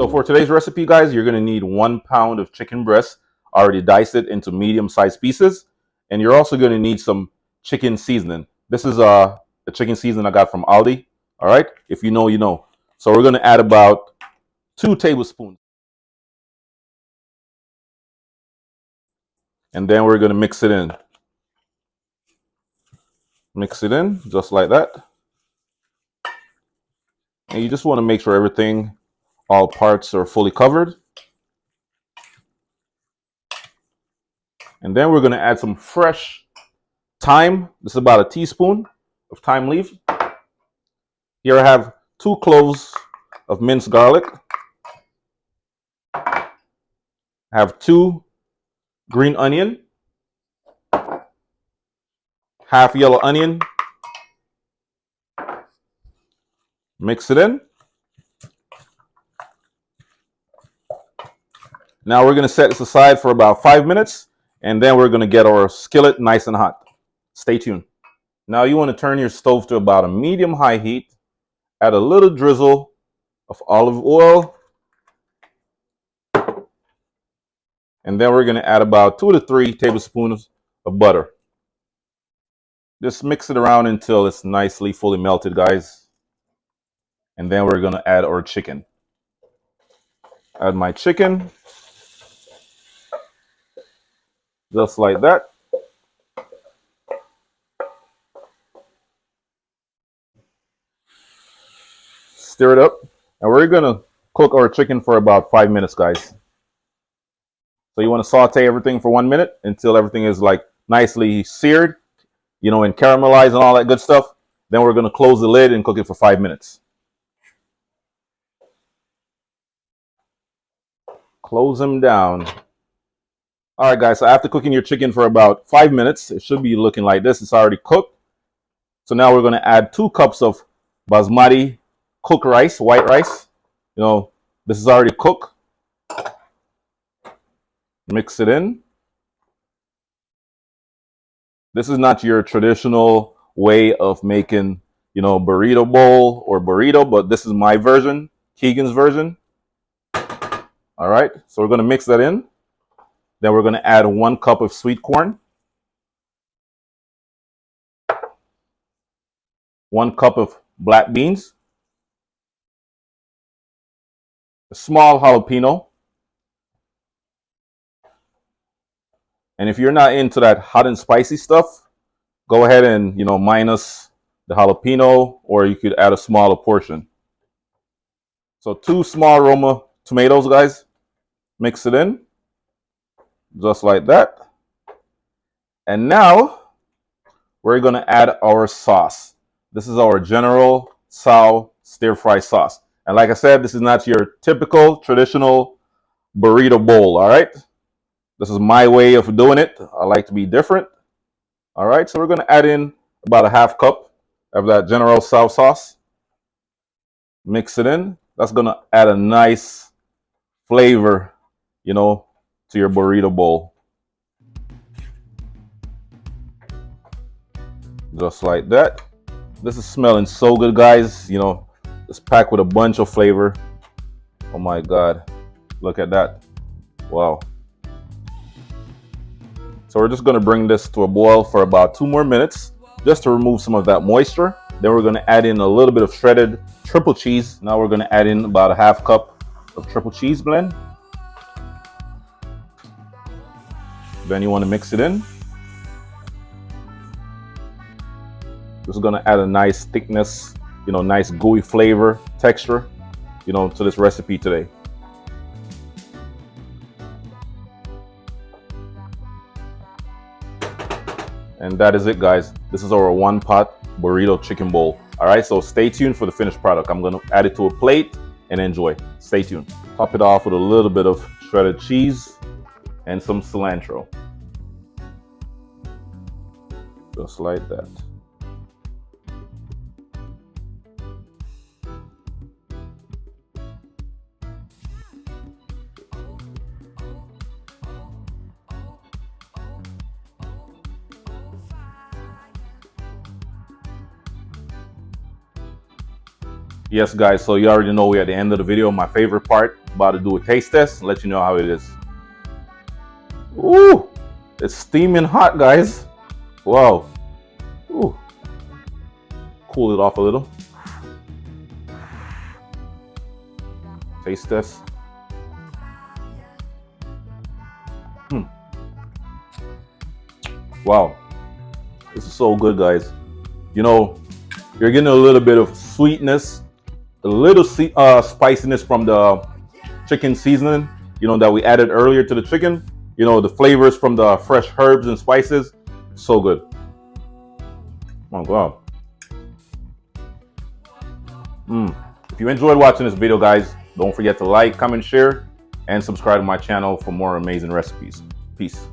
So for today's recipe, guys, you're going to need 1 pound of chicken breast. I already diced it into medium-sized pieces. And you're also going to need some chicken seasoning. This is the chicken seasoning I got from Aldi. All right? If you know, you know. So we're going to add about 2 tablespoons. And then we're going to mix it in. Mix it in just like that. And you just want to make sure everything, all parts are fully covered. And then we're going to add some fresh thyme. This is about a teaspoon of thyme leaf. Here I have 2 cloves of minced garlic. I have 2 green onion, half yellow onion. Mix it in. Now we're going to set this aside for about 5 minutes, and then we're going to get our skillet nice and hot. Stay tuned. Now you want to turn your stove to about a medium-high heat. Add a little drizzle of olive oil. And then we're going to add about 2 to 3 tablespoons of butter. Just mix it around until it's nicely fully melted, guys. And then we're going to add our chicken. Add my chicken. Just like that. Stir it up. And we're going to cook our chicken for about 5 minutes, guys. So you want to saute everything for 1 minute until everything is like nicely seared, you know, and caramelized and all that good stuff. Then we're going to close the lid and cook it for 5 minutes. Close them down. All right, guys, so after cooking your chicken for about 5 minutes, it should be looking like this. It's already cooked. So now we're going to add 2 cups of basmati cooked rice, white rice. You know, this is already cooked. Mix it in. This is not your traditional way of making, you know, burrito bowl or burrito, but this is my version, Keegan's version. All right, so we're going to mix that in. Then we're going to add 1 cup of sweet corn, 1 cup of black beans, a small jalapeno. And if you're not into that hot and spicy stuff, go ahead and, you know, minus the jalapeno, or you could add a smaller portion. So 2 small Roma tomatoes, guys. Mix it in. Just like that. And now we're going to add our sauce. This is our General Tso stir-fry sauce. And like I said, this is not your typical traditional burrito bowl, all right? This is my way of doing it. I like to be different. All right, so we're going to add in about a half cup of that General Tso sauce. Mix it in. That's going to add a nice flavor, you know, to your burrito bowl. Just like that. This is smelling so good, guys. You know, it's packed with a bunch of flavor. Oh my God. Look at that. Wow. So we're just going to bring this to a boil for about 2 more minutes just to remove some of that moisture. Then we're going to add in a little bit of shredded triple cheese. Now we're going to add in about a half cup of triple cheese blend. Then you want to mix it in. This is going to add a nice thickness, you know, nice gooey flavor, texture, you know, to this recipe today. And that is it, guys. This is our 1-pot burrito chicken bowl. All right, so stay tuned for the finished product. I'm going to add it to a plate and enjoy. Stay tuned. Top it off with a little bit of shredded cheese and some cilantro. Just like that. Yes, guys, so you already know we're at the end of the video. My favorite part, about to do a taste test, let you know how it is. Ooh, it's steaming hot, guys. Wow. Ooh. Cool it off a little. Taste test. Wow, this is so good, guys. You know, you're getting a little bit of sweetness, a little spiciness from the chicken seasoning, you know, that we added earlier to the chicken. You know, the flavors from the fresh herbs and spices. So good. Oh, wow. If you enjoyed watching this video, guys, don't forget to like, comment, share, and subscribe to my channel for more amazing recipes. Peace.